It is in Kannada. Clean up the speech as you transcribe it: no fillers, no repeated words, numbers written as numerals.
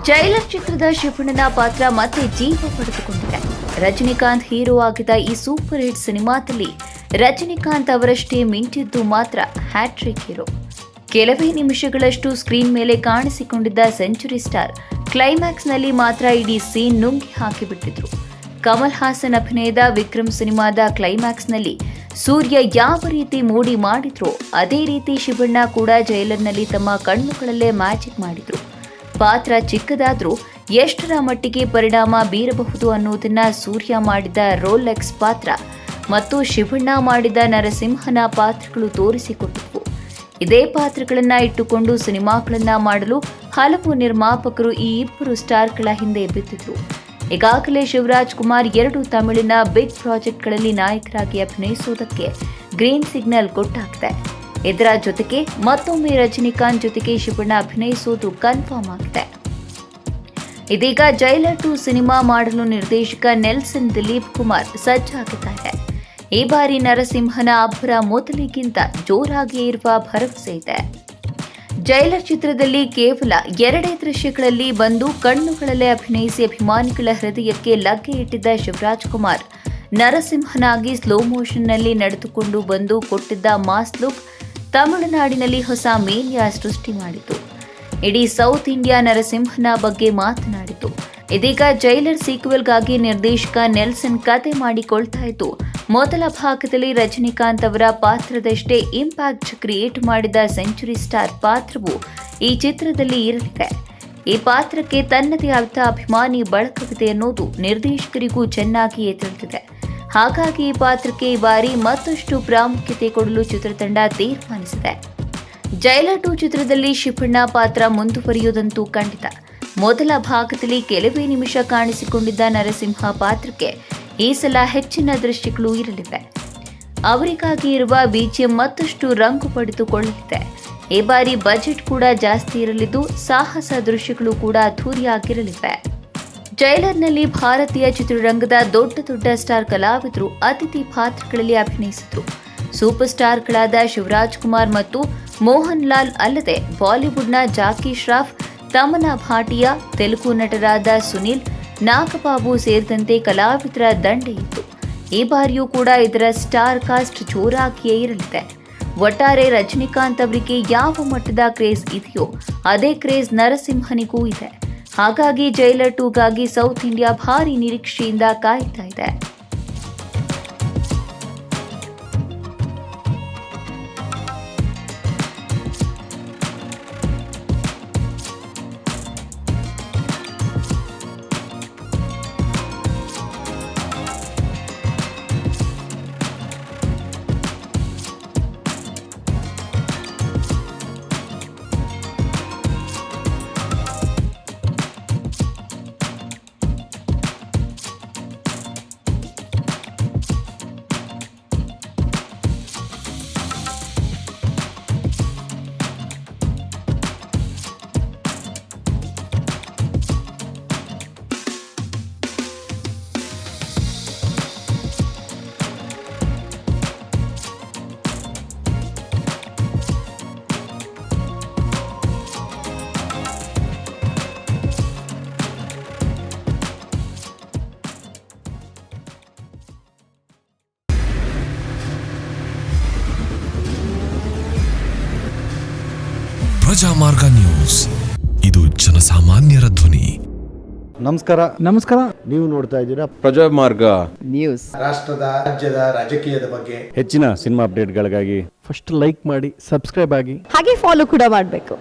ಜೈಲರ್ ಚಿತ್ರದ ಶಿವಣ್ಣನ ಪಾತ್ರ ಮತ್ತೆ ಜೀವ ಪಡೆದುಕೊಂಡಿದೆ. ರಜನಿಕಾಂತ್ ಹೀರೋ ಆಗಿದ್ದ ಈ ಸೂಪರ್ ಹಿಟ್ ಸಿನಿಮಾದಲ್ಲಿ ರಜನಿಕಾಂತ್ ಅವರಷ್ಟೇ ಮಿಂಚಿದ್ದು ಮಾತ್ರ ಹ್ಯಾಟ್ರಿಕ್ ಹೀರೋ. ಕೆಲವೇ ನಿಮಿಷಗಳಷ್ಟು ಸ್ಕ್ರೀನ್ ಮೇಲೆ ಕಾಣಿಸಿಕೊಂಡಿದ್ದ ಸೆಂಚುರಿ ಸ್ಟಾರ್ ಕ್ಲೈಮ್ಯಾಕ್ಸ್ನಲ್ಲಿ ಮಾತ್ರ ಇಡೀ ಸೀನ್ ನುಂಗಿ ಹಾಕಿಬಿಟ್ಟಿದ್ರು. ಕಮಲ್ ಹಾಸನ್ ಅಭಿನಯದ ವಿಕ್ರಮ್ ಸಿನಿಮಾದ ಕ್ಲೈಮ್ಯಾಕ್ಸ್ನಲ್ಲಿ ಸೂರ್ಯ ಯಾವ ರೀತಿ ಮೂಡಿ ಮಾಡಿದ್ರೋ ಅದೇ ರೀತಿ ಶಿವಣ್ಣ ಕೂಡ ಜೈಲರ್ನಲ್ಲಿ ತಮ್ಮ ಕಣ್ಣುಗಳಲ್ಲೇ ಮ್ಯಾಜಿಕ್ ಮಾಡಿದ್ರು. ಪಾತ್ರ ಚಿಕ್ಕದಾದ್ರೂ ಎಷ್ಟರ ಮಟ್ಟಿಗೆ ಪರಿಣಾಮ ಬೀರಬಹುದು ಅನ್ನೋದನ್ನ ಸೂರ್ಯ ಮಾಡಿದ ರೋಲೆಕ್ಸ್ ಪಾತ್ರ ಮತ್ತು ಶಿವಣ್ಣ ಮಾಡಿದ ನರಸಿಂಹನ ಪಾತ್ರಗಳು ತೋರಿಸಿಕೊಟ್ಟಿದ್ವು. ಇದೇ ಪಾತ್ರಗಳನ್ನ ಇಟ್ಟುಕೊಂಡು ಸಿನಿಮಾಗಳನ್ನ ಮಾಡಲು ಹಲವು ನಿರ್ಮಾಪಕರು ಈ ಇಬ್ಬರು ಸ್ಟಾರ್ಗಳ ಹಿಂದೆ ಬಿದ್ದಿದ್ರು. ಈಗಾಗಲೇ ಶಿವರಾಜ್ ಕುಮಾರ್ 2 ತಮಿಳಿನ ಬಿಗ್ ಪ್ರಾಜೆಕ್ಟ್ಗಳಲ್ಲಿ ನಾಯಕರಾಗಿ ಅಭಿನಯಿಸುವುದಕ್ಕೆ ಗ್ರೀನ್ ಸಿಗ್ನಲ್ ಕೊಟ್ಟಾಗಿದೆ. ಇದರ ಜೊತೆಗೆ ಮತ್ತೊಮ್ಮೆ ರಜನಿಕಾಂತ್ ಜೊತೆಗೆ ಶಿವಣ್ಣ ಅಭಿನಯಿಸುವುದು ಕನ್ಫರ್ಮ್ ಆಗಿದೆ. ಇದೀಗ ಜೈಲರ್ 2 ಸಿನಿಮಾ ಮಾಡಲು ನಿರ್ದೇಶಕ ನೆಲ್ಸನ್ ದಿಲೀಪ್ ಕುಮಾರ್ ಸಜ್ಜಾಗಿದ್ದಾರೆ. ಈ ಬಾರಿ ನರಸಿಂಹನ ಅಬ್ಬರ ಮೊದಲಿಗಿಂತ ಜೋರಾಗಿಯೇ ಇರುವ ಭರವಸೆ ಇದೆ. ಜೈಲರ್ ಚಿತ್ರದಲ್ಲಿ ಕೇವಲ 2 ದೃಶ್ಯಗಳಲ್ಲಿ ಬಂದು ಕಣ್ಣುಗಳಲ್ಲೇ ಅಭಿನಯಿಸಿ ಅಭಿಮಾನಿಗಳ ಹೃದಯಕ್ಕೆ ಲಗ್ಗೆ ಇಟ್ಟಿದ್ದ ಶಿವರಾಜ್ ಕುಮಾರ್ ನರಸಿಂಹನಾಗಿ ಸ್ಲೋ ಮೋಷನ್ನಲ್ಲಿ ನಡೆದುಕೊಂಡು ಬಂದು ಕೊಟ್ಟಿದ್ದ ಮಾಸ್ ಲುಕ್ ತಮಿಳುನಾಡಿನಲ್ಲಿ ಹೊಸ ಮೇನಿಯಾ ಸೃಷ್ಟಿ ಮಾಡಿತು. ಇಡೀ ಸೌತ್ ಇಂಡಿಯಾ ನರಸಿಂಹನ ಬಗ್ಗೆ ಮಾತನಾಡಿತು. ಇದೀಗ ಜೈಲರ್ ಸೀಕ್ವೆಲ್ಗಾಗಿ ನಿರ್ದೇಶಕ ನೆಲ್ಸನ್ ಕತೆ ಮಾಡಿಕೊಳ್ತಾ ಇದ್ದು, ಮೊದಲ ಭಾಗದಲ್ಲಿ ರಜನಿಕಾಂತ್ ಅವರ ಪಾತ್ರದಷ್ಟೇ ಇಂಪ್ಯಾಕ್ಟ್ ಕ್ರಿಯೇಟ್ ಮಾಡಿದ ಸೆಂಚುರಿ ಸ್ಟಾರ್ ಪಾತ್ರವು ಈ ಚಿತ್ರದಲ್ಲಿ ಇರಲಿದೆ. ಈ ಪಾತ್ರಕ್ಕೆ ತನ್ನದೇ ಆದ ಅಭಿಮಾನಿ ಬಳಕವಿದೆ ಅನ್ನೋದು ನಿರ್ದೇಶಕರಿಗೂ ಚೆನ್ನಾಗಿಯೇ ತಿಳಿದಿದೆ. ಹಾಗಾಗಿ ಈ ಪಾತ್ರಕ್ಕೆ ಈ ಬಾರಿ ಮತ್ತಷ್ಟು ಪ್ರಾಮುಖ್ಯತೆ ಕೊಡಲು ಚಿತ್ರತಂಡ ತೀರ್ಮಾನಿಸಿದೆ. ಜೈಲರ್ 2 ಚಿತ್ರದಲ್ಲಿ ಶಿವಣ್ಣ ಪಾತ್ರ ಮುಂದುವರಿಯುವುದಂತೂ ಖಂಡಿತ. ಮೊದಲ ಭಾಗದಲ್ಲಿ ಕೆಲವೇ ನಿಮಿಷ ಕಾಣಿಸಿಕೊಂಡಿದ್ದ ನರಸಿಂಹ ಪಾತ್ರಕ್ಕೆ ಈ ಸಲ ಹೆಚ್ಚಿನ ದೃಶ್ಯಗಳು ಇರಲಿವೆ. ಅವರಿಗಾಗಿ ಇರುವ ಬಿಜಿಎಂ ಮತ್ತಷ್ಟು ರಂಗು ಪಡೆದುಕೊಳ್ಳಲಿದೆ. ಈ ಬಾರಿ ಬಜೆಟ್ ಕೂಡ ಜಾಸ್ತಿ ಇರಲಿದ್ದು ಸಾಹಸ ದೃಶ್ಯಗಳು ಕೂಡ ಅದ್ಧೂರಿಯಾಗಿರಲಿವೆ. ಜೈಲರ್ನಲ್ಲಿ ಭಾರತೀಯ ಚಿತ್ರರಂಗದ ದೊಡ್ಡ ಸ್ಟಾರ್ ಕಲಾವಿದರು ಅತಿಥಿ ಪಾತ್ರಗಳಲ್ಲಿ ಅಭಿನಯಿಸಿದರು. ಸೂಪರ್ ಸ್ಟಾರ್ಗಳಾದ ಶಿವರಾಜ್ ಕುಮಾರ್ ಮತ್ತು ಮೋಹನ್ ಲಾಲ್ ಅಲ್ಲದೆ ಬಾಲಿವುಡ್ನ ಜಾಕಿ ಶ್ರಾಫ್, ತಮನ್ನಾ ಭಾಟಿಯಾ, ತೆಲುಗು ನಟರಾದ ಸುನಿಲ್, ನಾಗಬಾಬು ಸೇರಿದಂತೆ ಕಲಾವಿದರ ದಂಡೆ ಇತ್ತು. ಈ ಬಾರಿಯೂ ಕೂಡ ಇದರ ಸ್ಟಾರ್ ಕಾಸ್ಟ್ ಜೋರಾಗಿಯೇ ಇರಲಿದೆ. ಒಟ್ಟಾರೆ ರಜನಿಕಾಂತ್ ಅವರಿಗೆ ಯಾವ ಮಟ್ಟದ ಕ್ರೇಜ್ ಇದೆಯೋ ಅದೇ ಕ್ರೇಜ್ ನರಸಿಂಹನಿಗೂ ಇದೆ. ಹಾಗಾಗಿ ಜೈಲರ್ 2ಗಾಗಿ ಸೌತ್ ಇಂಡಿಯಾ ಭಾರಿ ನಿರೀಕ್ಷೆಯಿಂದ ಕಾಯ್ತಾ ಇದೆ. ಪ್ರಜಾಮಾರ್ಗ ನ್ಯೂಸ್, ಇದು ಜನಸಾಮಾನ್ಯರ ಧ್ವನಿ. ನಮಸ್ಕಾರ. ನೀವು ನೋಡ್ತಾ ಇದ್ದೀರಾ ಪ್ರಜಾಮಾರ್ಗ ನ್ಯೂಸ್. ರಾಷ್ಟ್ರದ ರಾಜ್ಯದ ರಾಜಕೀಯದ ಬಗ್ಗೆ ಹೆಚ್ಚಿನ ಸಿನಿಮಾ ಅಪ್ಡೇಟ್ಗಳಿಗಾಗಿ ಫಸ್ಟ್ ಲೈಕ್ ಮಾಡಿ, ಸಬ್ಸ್ಕ್ರೈಬ್ ಆಗಿ, ಹಾಗೆ ಫಾಲೋ ಕೂಡ ಮಾಡಬೇಕು.